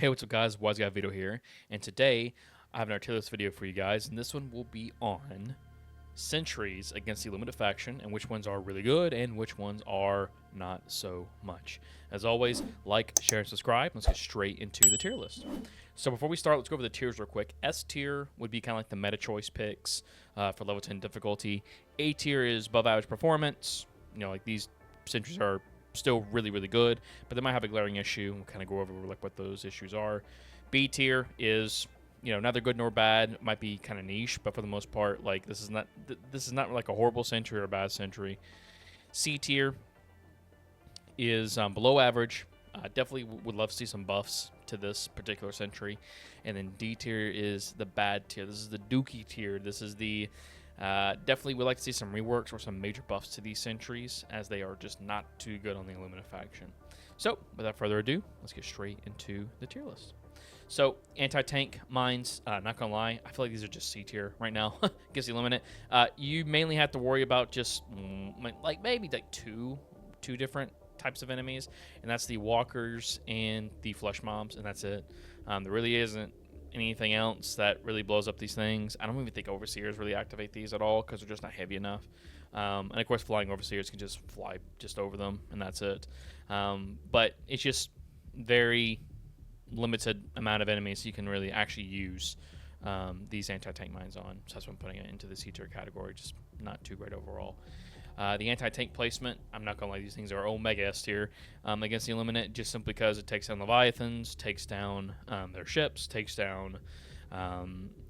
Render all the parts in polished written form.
Hey, what's up guys, WiseGuyVito here, and today I have an artillery video for you guys, and this one will be on sentries against the Illuminate faction, and which ones are really good and which ones are not so much. As always, like, share, and subscribe. Let's get straight into the tier list. So before we start, let's go over the tiers real quick. S tier would be kind of like the meta choice picks for level 10 difficulty. A tier is above average performance. You know, like these sentries are still really, really good, but they might have a glaring issue. We'll kind of go over like what those issues are. B tier is, you know, neither good nor bad. It might be kind of niche, but for the most part, like this is not like a horrible sentry or a bad sentry. C tier is below average. Definitely would love to see some buffs to this particular sentry. And then D tier is the bad tier. This is the dookie tier. This is the definitely would like to see some reworks or some major buffs to these sentries, as they are just not too good on the Illuminate faction. So, without further ado, let's get straight into the tier list. So, Antitank Mines, not gonna lie, I feel like these are just C tier right now against the Illuminate. You mainly have to worry about just, like, maybe like two different types of enemies, and that's the walkers and the flesh mobs, and that's it. There really isn't anything else that really blows up these things. I don't even think overseers really activate these at all because they're just not heavy enough. And of course, flying overseers can just fly just over them, and that's it. But it's just very limited amount of enemies you can really actually use these anti-tank mines on. So that's why I'm putting it into the C tier category. Just not too great overall. The anti-tank placement, I'm not going to lie, these things are Omega S tier against the Illuminate, just simply because it takes down Leviathans, takes down their ships, takes down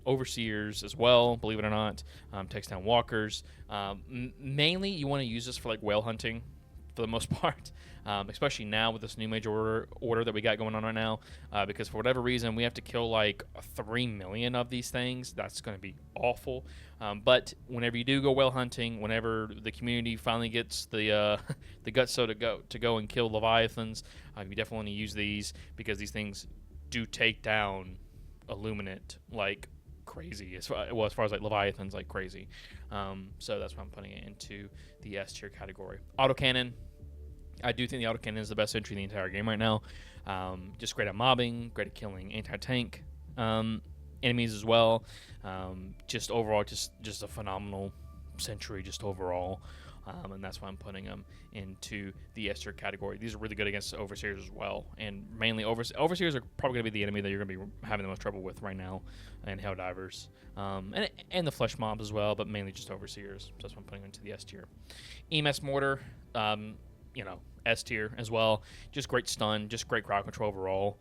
Overseers as well, believe it or not, takes down Walkers. Mainly, you want to use this for like whale hunting for the most part, especially now with this new major order that we got going on right now, because for whatever reason we have to kill like 3 million of these things. That's going to be awful. But whenever you do go whale hunting, whenever the community finally gets the the guts to go and kill Leviathans, you definitely want to use these, because these things do take down Illuminate like crazy, as far as like Leviathans, like crazy. So that's why I'm putting it into the S tier category. Autocannon, I do think the autocannon is the best entry in the entire game right now. Just great at mobbing, great at killing anti-tank enemies as well. Just overall, just a phenomenal sentry just overall. And that's why I'm putting them into the S tier category. These are really good against Overseers as well, and mainly Overseers are probably going to be the enemy that you're going to be having the most trouble with right now, and Helldivers, and the flesh mobs as well, but mainly just Overseers. So that's why I'm putting them into the S tier. EMS Mortar, you know, S tier as well. Just great stun, just great crowd control overall.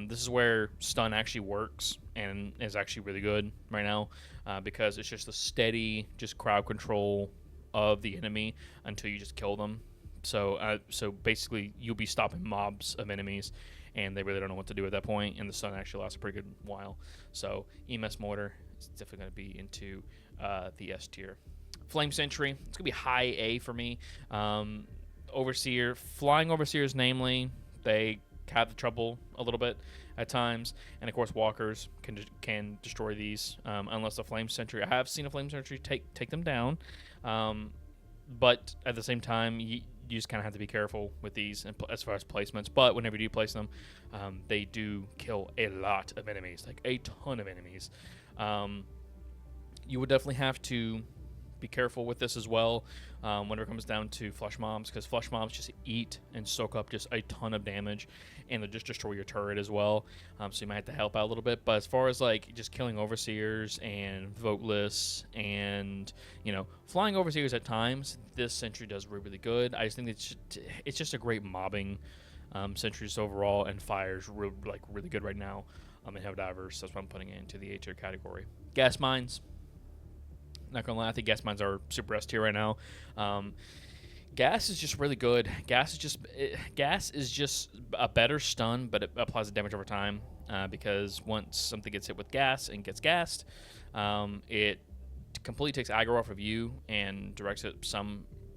This is where stun actually works and is actually really good right now, because it's just a steady, just crowd control of the enemy until you just kill them. So basically you'll be stopping mobs of enemies, and they really don't know what to do at that point, and the stun actually lasts a pretty good while. So EMS Mortar is definitely going to be into the S tier. Flame Sentry, it's going to be high A for me. Overseer, flying Overseers namely, they have the trouble a little bit at times, and of course walkers can destroy these, unless a Flame Sentry. I have seen a Flame Sentry take them down, but at the same time you just kind of have to be careful with these as far as placements. But whenever you do place them, they do kill a lot of enemies, like a ton of enemies. You would definitely have to be careful with this as well whenever it comes down to flesh mobs, because flesh mobs just eat and soak up just a ton of damage, and they'll just destroy your turret as well. So you might have to help out a little bit. But as far as like just killing Overseers and Voteless and, you know, flying Overseers at times, this sentry does really good. I just think it's just a great mobbing sentry just overall, and fires really good right now in Helldivers. That's why I'm putting it into the A tier category. Gas mines, not gonna lie, I think gas mines are super S tier right now. Gas is just really good. Gas is just a better stun, but it applies the damage over time, because once something gets hit with gas and gets gassed, it completely takes aggro off of you and directs it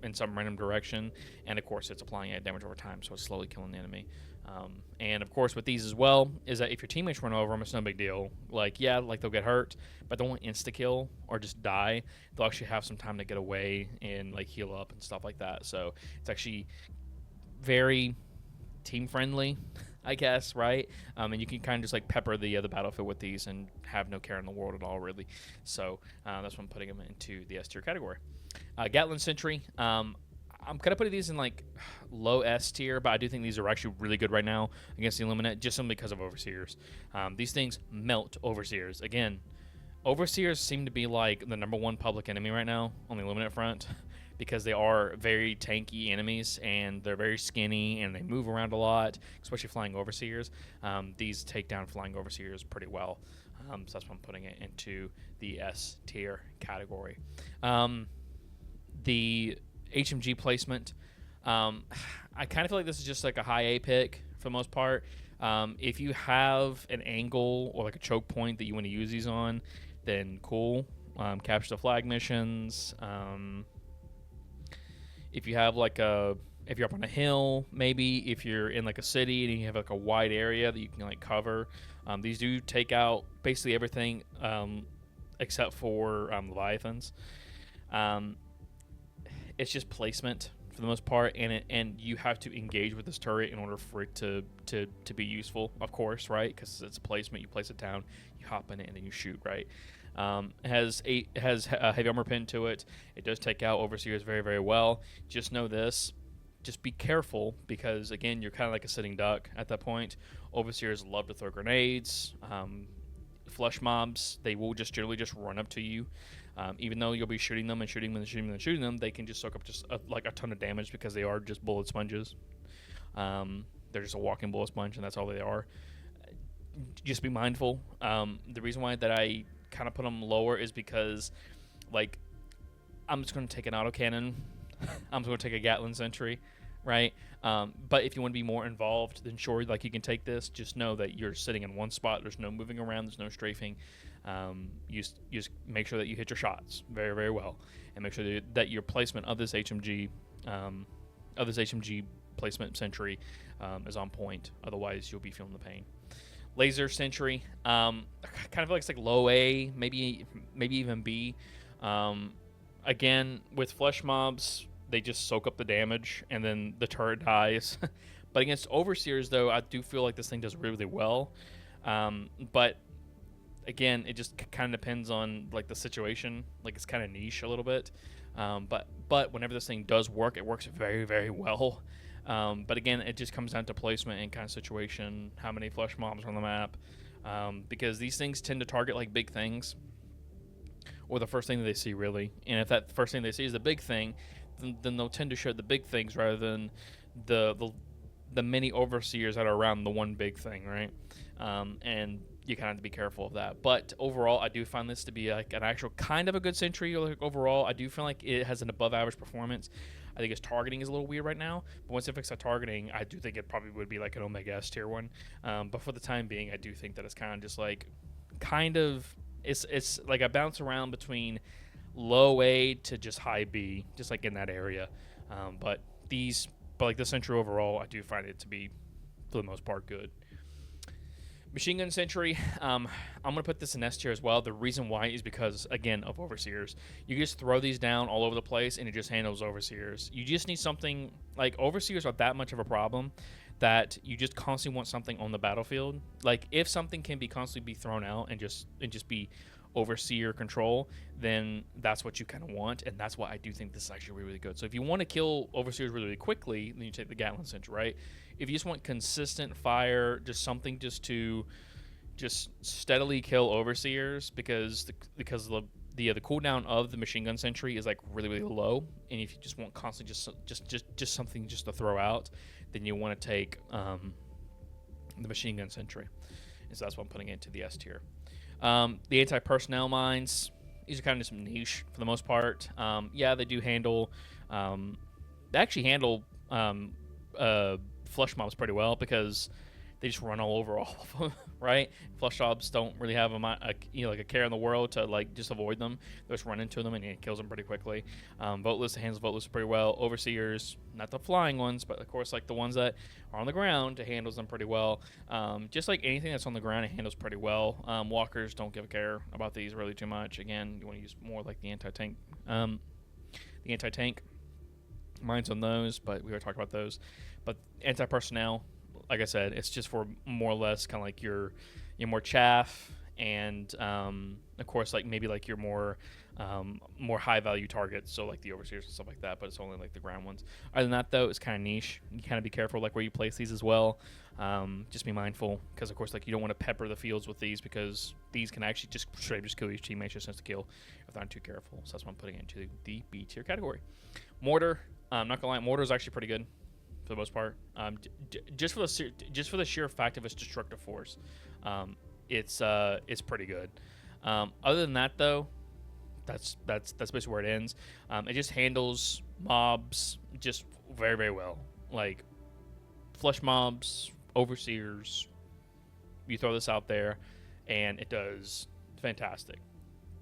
in some random direction, and of course it's applying damage over time, so it's slowly killing the enemy. And of course with these as well, is that if your teammates run over them, it's no big deal. Like, yeah, like they'll get hurt, but they won't insta-kill or just die. They'll actually have some time to get away and like heal up and stuff like that. So it's actually very team friendly I guess, right? And you can kind of just like pepper the battlefield with these and have no care in the world at all, really. So that's why I'm putting them into the S tier category. Gatlin Sentry. I'm kind of putting these in like low S tier, but I do think these are actually really good right now against the Illuminate, just simply because of Overseers. These things melt Overseers. Again, Overseers seem to be like the #1 public enemy right now on the Illuminate front because they are very tanky enemies and they're very skinny and they move around a lot, especially flying Overseers. These take down flying Overseers pretty well. So that's why I'm putting it into the S tier category. The HMG placement, I kind of feel like this is just like a high A pick for the most part. If you have an angle or like a choke point that you want to use these on, then cool. Capture the flag missions. If you have like if you're up on a hill, maybe if you're in like a city and you have like a wide area that you can like cover, these do take out basically everything except for Leviathans. It's just placement for the most part, and you have to engage with this turret in order for it to be useful, of course, right? Because it's a placement. You place it down, you hop in it, and then you shoot, right? It has a heavy armor pin to it. It does take out Overseers very, very well. Just know this. Just be careful because, again, you're kind of like a sitting duck at that point. Overseers love to throw grenades. Flush mobs, they will just generally just run up to you. Even though you'll be shooting them and shooting them and shooting them and shooting them, they can just soak up just like a ton of damage because they are just bullet sponges. They're just a walking bullet sponge, and that's all they are. Just be mindful. The reason why that I kind of put them lower is because, like, I'm just going to take an autocannon. I'm just going to take a Gatlin Sentry, right? But if you want to be more involved, then sure, like, you can take this. Just know that you're sitting in one spot. There's no moving around. There's no strafing. You just make sure that you hit your shots very, very well, and make sure that your placement of this HMG placement Sentry is on point. Otherwise, you'll be feeling the pain. Laser Sentry, kind of like it's like low A, maybe even B. Again, with flesh mobs, they just soak up the damage, and then the turret dies. But against Overseers, though, I do feel like this thing does really, really well. But again, it just kind of depends on like the situation. Like, it's kind of niche a little bit. But whenever this thing does work, it works very, very well. But again, it just comes down to placement and kind of situation, how many flesh mobs are on the map, because these things tend to target like big things, or the first thing that they see, really. And if that first thing they see is the big thing, then they'll tend to show the big things rather than the many Overseers that are around the one big thing, right? And you kind of have to be careful of that. But overall, I do find this to be like an actual kind of a good Sentry. Like, overall, I do feel like it has an above average performance. I think its targeting is a little weird right now, but once it fixes that targeting, I do think it probably would be like an Omega S tier one. But for the time being, I do think that it's kind of just like, it's like a bounce around between low A to just high B, just like in that area. But like the Sentry overall, I do find it to be, for the most part, good. Machine Gun Sentry, I'm going to put this in S tier as well. The reason why is because, again, of Overseers. You just throw these down all over the place, and it just handles Overseers. You just need something, like, Overseers are that much of a problem that you just constantly want something on the battlefield. Like, if something can be constantly be thrown out and just be Overseer control, then that's what you kind of want, and that's why I do think this is actually really, really good. So if you want to kill Overseers really, really quickly, then you take the Gatlin Sentry, right? If you just want consistent fire, just something just to steadily kill Overseers, because the cooldown of the Machine Gun Sentry is like really, really low, and if you just want constantly just something just to throw out, then you want to take the Machine Gun Sentry, and so that's why I'm putting it into the S tier. The anti-personnel mines, these are kind of just niche for the most part. Yeah, they do handle, they actually handle flush mobs pretty well because they just run all over all of them, right? Flush mobs don't really have like a care in the world to like just avoid them. They just run into them and it kills them pretty quickly. Voteless handles Voteless pretty well. Overseers, not the flying ones, but of course like the ones that are on the ground, it handles them pretty well. Just like anything that's on the ground, it handles pretty well. Walkers don't give a care about these really too much. Again, you want to use more like the anti-tank mines on those, but we already talked about those. But anti-personnel, like I said, it's just for more or less kind of like your more chaff and of course like maybe like your more high value targets, so like the overseers and stuff like that, but it's only like the ground ones. Other than that though, it's kind of niche. You kind of be careful like where you place these as well. Just be mindful because of course like you don't want to pepper the fields with these because these can actually just straight up just kill your teammates just to kill if they're not too careful. So that's why I'm putting it into the B tier category. Mortar, I'm not gonna lie, mortar is actually pretty good for the most part. Just for the sheer fact of its destructive force, it's pretty good. Other than that though, that's basically where it ends. It just handles mobs just very, very well. Like flush mobs, overseers. You throw this out there, and it does fantastic.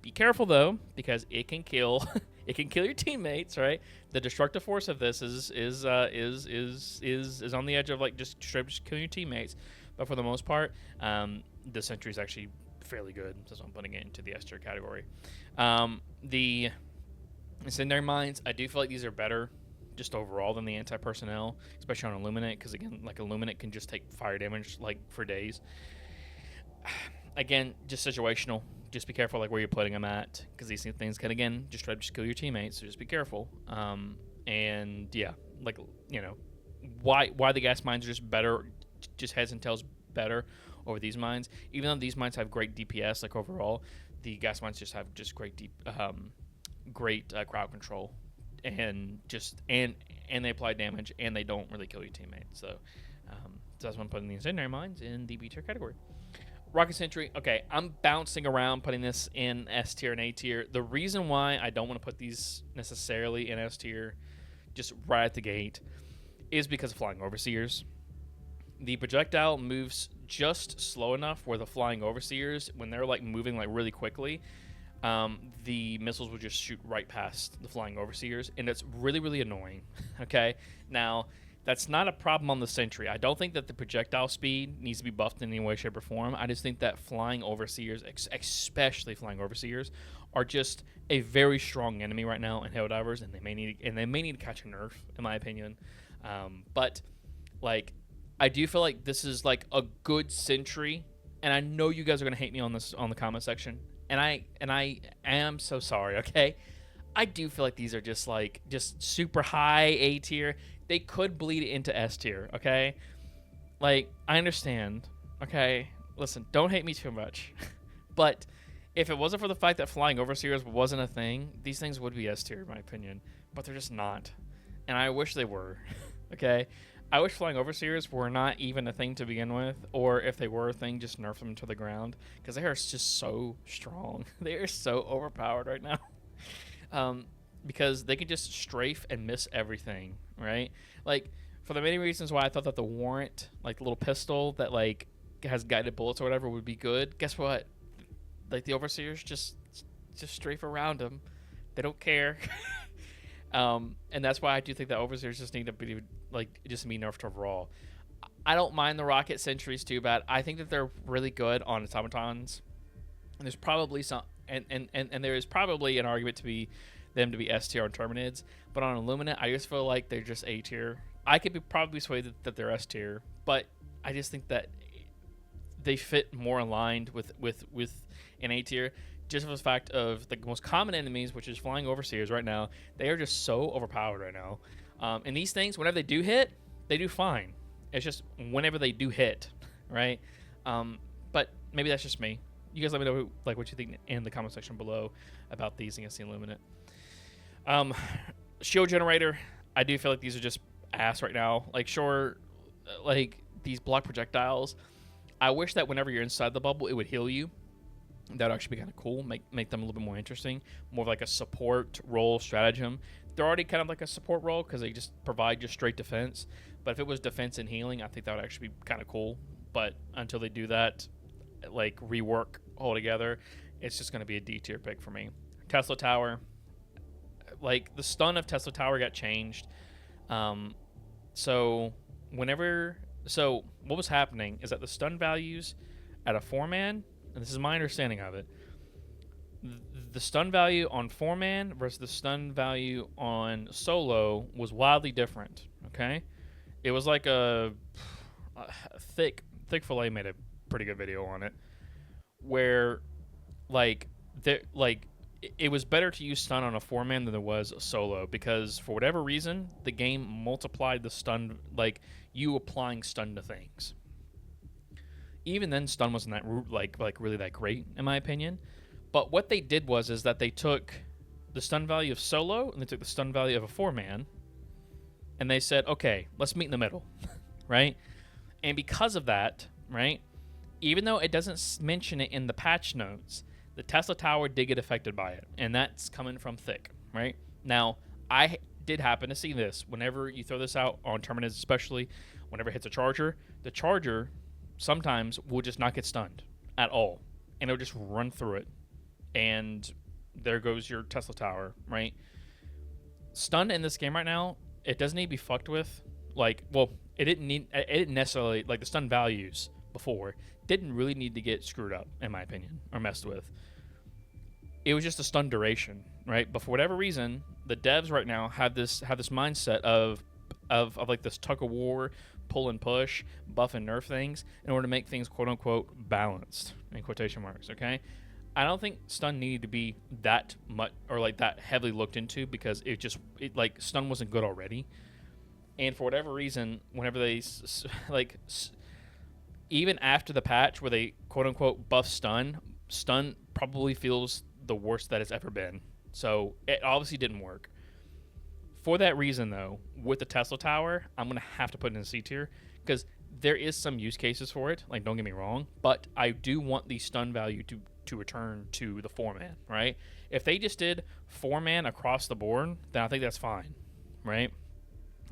Be careful though, because it can kill. It can kill your teammates, right? The destructive force of this is on the edge of like just straight just killing your teammates. But for the most part, the Sentry is actually fairly good, so I'm putting it into the S tier category. The Antitank Mines, I do feel like these are better just overall than the anti-personnel, especially on Illuminate, because again, like Illuminate can just take fire damage like for days. Again, just situational. Just be careful like where you're putting them at, because these things can again just try to just kill your teammates. So just be careful. And yeah, like why the gas mines are just better, just heads and tails better over these mines. Even though these mines have great DPS, like overall, the gas mines just have just great crowd control, and they apply damage, and they don't really kill your teammates. So that's why I'm putting the Incendiary Mines in the B tier category. Rocket Sentry, okay, I'm bouncing around putting this in S tier and A tier. The reason why I don't want to put these necessarily in S tier just right at the gate is because of Flying Overseers. The projectile moves just slow enough where the Flying Overseers, when they're like moving like really quickly, the missiles will just shoot right past the Flying Overseers, and it's really, really annoying. Okay, now that's not a problem on the Sentry. I don't think that the projectile speed needs to be buffed in any way, shape, or form. I just think that Flying Overseers, especially Flying Overseers, are just a very strong enemy right now in Helldivers, and they may need to catch a nerf, in my opinion. But like, I do feel like this is like a good Sentry, and I know you guys are gonna hate me on this on the comment section, and I am so sorry. Okay, I do feel like these are just super high A tier. They could bleed into S tier, okay? Like, I understand, okay? Listen, don't hate me too much. But if it wasn't for the fact that Flying Overseers wasn't a thing, these things would be S tier, in my opinion. But they're just not. And I wish they were, okay? I wish Flying Overseers were not even a thing to begin with, or if they were a thing, just nerf them to the ground, because they are just so strong. They are so overpowered right now. Because they can just strafe and miss everything, right? Like, for the many reasons why I thought that the Warrant, like the little pistol that like has guided bullets or whatever, would be good. Guess what? Like, the Overseers just strafe around them. They don't care. And that's why I do think that Overseers just need to be just be nerfed overall. I don't mind the Rocket Sentries too bad. I think that they're really good on automatons. And there's probably some, and there is probably an argument to be them to be S tier on Terminids, but on Illuminate, I just feel like they're just A tier. I could be probably swayed that they're S tier, but I just think that they fit more aligned with an A tier, just for the fact of the most common enemies, which is Flying Overseers right now. They are just so overpowered right now. And these things, whenever they do hit, they do fine. It's just whenever they do hit, right? But maybe that's just me. You guys let me know what you think in the comment section below about these against the Illuminate. Shield generator, I do feel like these are just ass right now. Like, sure, like these block projectiles, I wish that whenever you're inside the bubble, it would heal you. That would actually be kind of cool. Make them a little bit more interesting, more of like a support role stratagem. They're already kind of like a support role because they just provide just straight defense. But if it was defense and healing, I think that would actually be kind of cool. But until they do that, like rework altogether, it's just going to be a D tier pick for me. Tesla Tower. Like, the stun of Tesla Tower got changed. So what was happening is that the stun values at a 4-man, and this is my understanding of it, the stun value on 4-man versus the stun value on solo was wildly different, okay? It was like a Thick Fillet made a pretty good video on it, where like it was better to use stun on a 4-man than it was a solo, because for whatever reason the game multiplied the stun, like you applying stun to things. Even then, stun wasn't that really that great in my opinion. But what they did is that they took the stun value of solo and they took the stun value of a 4-man, and they said, okay, let's meet in the middle, right? And because of that, right, even though it doesn't mention it in the patch notes, the Tesla Tower did get affected by it, and that's coming from Thick, right? Now, I did happen to see this. Whenever you throw this out on Terminus, especially, whenever it hits a charger, the charger sometimes will just not get stunned at all, and it'll just run through it, and there goes your Tesla Tower, right? Stun in this game right now, it doesn't need to be fucked with. Like, well, it didn't necessarily, like the stun values before didn't really need to get screwed up, in my opinion, or messed with. It was just a stun duration, right? But for whatever reason, the devs right now have this mindset of like this tug of war, pull and push, buff and nerf things in order to make things quote unquote balanced, in quotation marks. Okay, I don't think stun needed to be that much or like that heavily looked into, because it like stun wasn't good already. And for whatever reason, whenever they even after the patch where they quote unquote buff stun probably feels the worst that it's ever been. So it obviously didn't work. For that reason, though, with the Tesla Tower, I'm going to have to put it in C tier, because there is some use cases for it. Like, don't get me wrong, but I do want the stun value to return to the 4-man, right? If they just did 4-man across the board, then I think that's fine, right?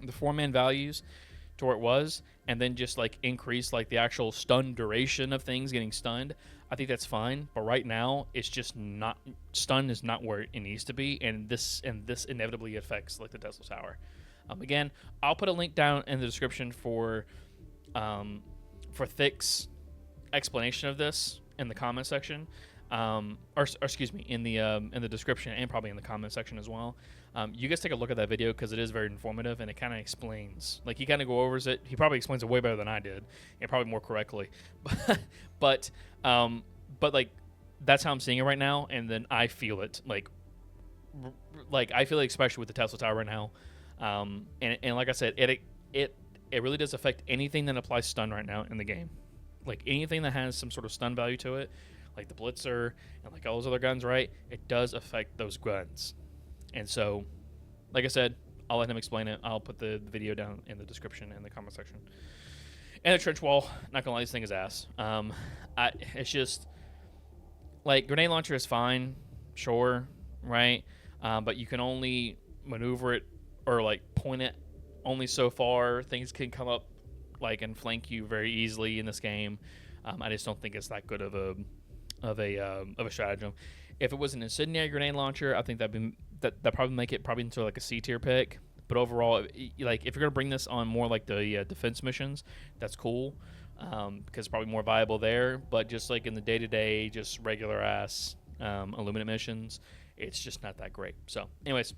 The 4-man values to where it was, and then just like increase like the actual stun duration of things getting stunned, I think that's fine. But right now, it's just not, stun is not where it needs to be, and this inevitably affects like the Tesla Tower. Again, I'll put a link down in the description for Thick's explanation of this in the comment section, or excuse me, in the description, and probably in the comment section as well. You guys take a look at that video, because it is very informative, and it kind of explains, like he kind of goes over it. He probably explains it way better than I did, and probably more correctly. but like that's how I'm seeing it right now, and then I feel it like I feel it especially with the Tesla Tower right now. And like I said, it really does affect anything that applies stun right now in the game. Like anything that has some sort of stun value to it, like the Blitzer and like all those other guns, right? It does affect those guns. And so, like I said, I'll let him explain it. I'll put the video down in the description and the comment section. And the trench wall, not gonna lie, this thing is ass. It's just like grenade launcher is fine, sure, right? But you can only maneuver it or like point it only so far. Things can come up like and flank you very easily in this game. I just don't think it's that good of a stratagem. If it was an incendiary grenade launcher, I think that probably make it probably into like a C tier pick. But overall, like if you're gonna bring this on more like the defense missions, that's cool, because it's probably more viable there. But just like in the day-to-day, just regular ass Illuminate missions, it's just not that great. So, anyways,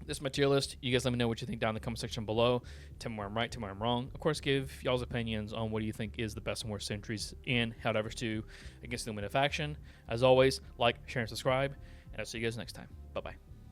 this is my tier list. You guys let me know what you think down in the comment section below. Tell me where I'm right, tell me where I'm wrong. Of course, give y'all's opinions on what do you think is the best and worst sentries in Helldivers 2 against the Illuminate faction. As always, like, share, and subscribe, and I'll see you guys next time. Bye-bye.